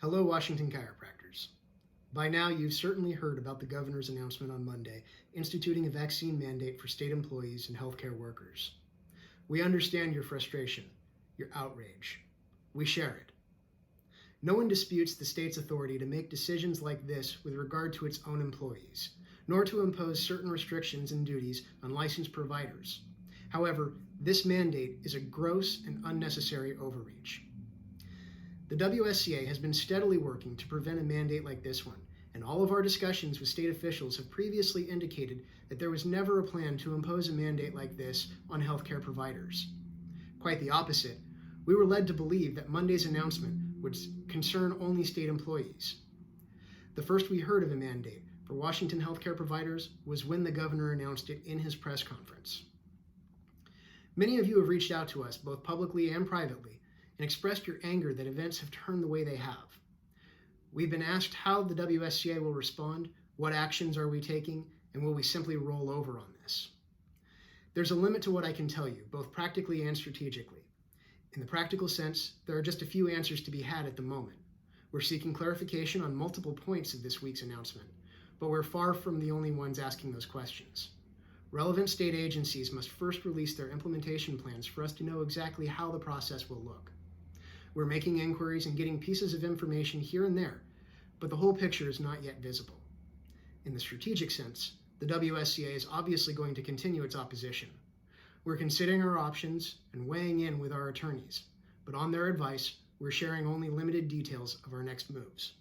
Hello, Washington chiropractors. By now, you've certainly heard about the governor's announcement on Monday instituting a vaccine mandate for state employees and healthcare workers. We understand your frustration, your outrage. We share it. No one disputes the state's authority to make decisions like this with regard to its own employees, nor to impose certain restrictions and duties on licensed providers. However, this mandate is a gross and unnecessary overreach. The WSCA has been steadily working to prevent a mandate like this one, and all of our discussions with state officials have previously indicated that there was never a plan to impose a mandate like this on healthcare providers. Quite the opposite, we were led to believe that Monday's announcement would concern only state employees. The first we heard of a mandate for Washington healthcare providers was when the governor announced it in his press conference. Many of you have reached out to us, both publicly and privately, and expressed your anger that events have turned the way they have. We've been asked how the WSCA will respond, what actions are we taking, and will we simply roll over on this? There's a limit to what I can tell you, both practically and strategically. In the practical sense, there are just a few answers to be had at the moment. We're seeking clarification on multiple points of this week's announcement, but we're far from the only ones asking those questions. Relevant state agencies must first release their implementation plans for us to know exactly how the process will look. We're making inquiries and getting pieces of information here and there, but the whole picture is not yet visible. In the strategic sense, the WSCA is obviously going to continue its opposition. We're considering our options and weighing in with our attorneys, but on their advice, we're sharing only limited details of our next moves.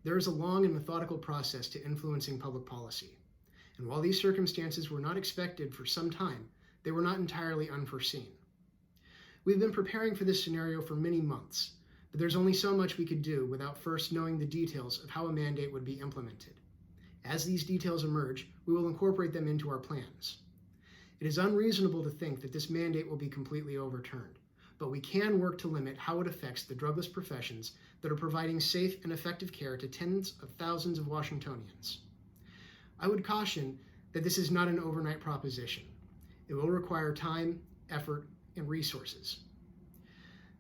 There is a long and methodical process to influencing public policy, and while these circumstances were not expected for some time, they were not entirely unforeseen. We've been preparing for this scenario for many months, but there's only so much we could do without first knowing the details of how a mandate would be implemented. As these details emerge, we will incorporate them into our plans. It is unreasonable to think that this mandate will be completely overturned, but we can work to limit how it affects the drugless professions that are providing safe and effective care to tens of thousands of Washingtonians. I would caution that this is not an overnight proposition. It will require time, effort, and resources.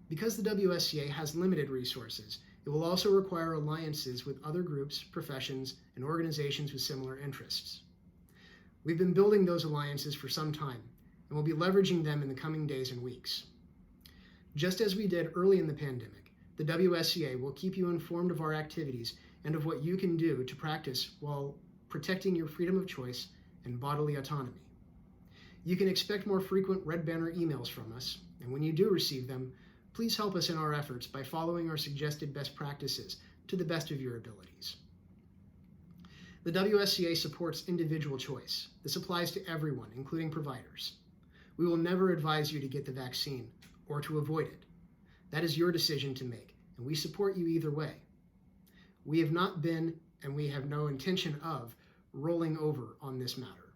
Because the WSCA has limited resources, it will also require alliances with other groups, professions, and organizations with similar interests. We've been building those alliances for some time, and we'll be leveraging them in the coming days and weeks. Just as we did early in the pandemic, the WSCA will keep you informed of our activities and of what you can do to practice while protecting your freedom of choice and bodily autonomy. You can expect more frequent Red Banner emails from us, and when you do receive them, please help us in our efforts by following our suggested best practices to the best of your abilities. The WSCA supports individual choice. This applies to everyone, including providers. We will never advise you to get the vaccine or to avoid it. That is your decision to make, and we support you either way. We have not been, and we have no intention of, rolling over on this matter.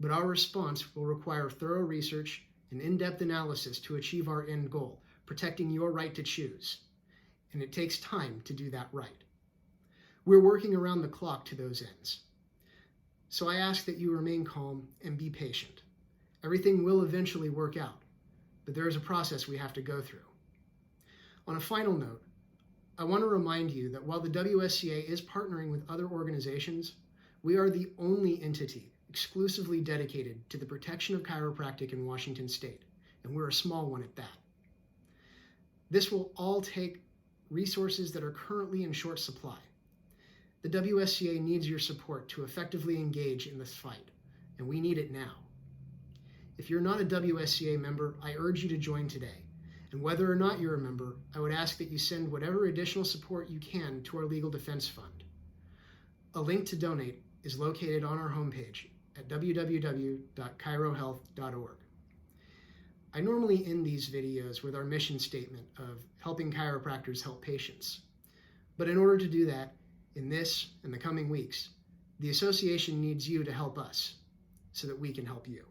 But our response will require thorough research and in-depth analysis to achieve our end goal, protecting your right to choose. And it takes time to do that right. We're working around the clock to those ends. So I ask that you remain calm and be patient. Everything will eventually work out, but there is a process we have to go through. On a final note, I want to remind you that while the WSCA is partnering with other organizations, we are the only entity exclusively dedicated to the protection of chiropractic in Washington state, and we're a small one at that. This will all take resources that are currently in short supply. The WSCA needs your support to effectively engage in this fight, and we need it now. If you're not a WSCA member, I urge you to join today, and whether or not you're a member, I would ask that you send whatever additional support you can to our Legal Defense Fund. A link to donate is located on our homepage at www.chirohealth.org. I normally end these videos with our mission statement of helping chiropractors help patients. But in order to do that, in this and the coming weeks, the association needs you to help us so that we can help you.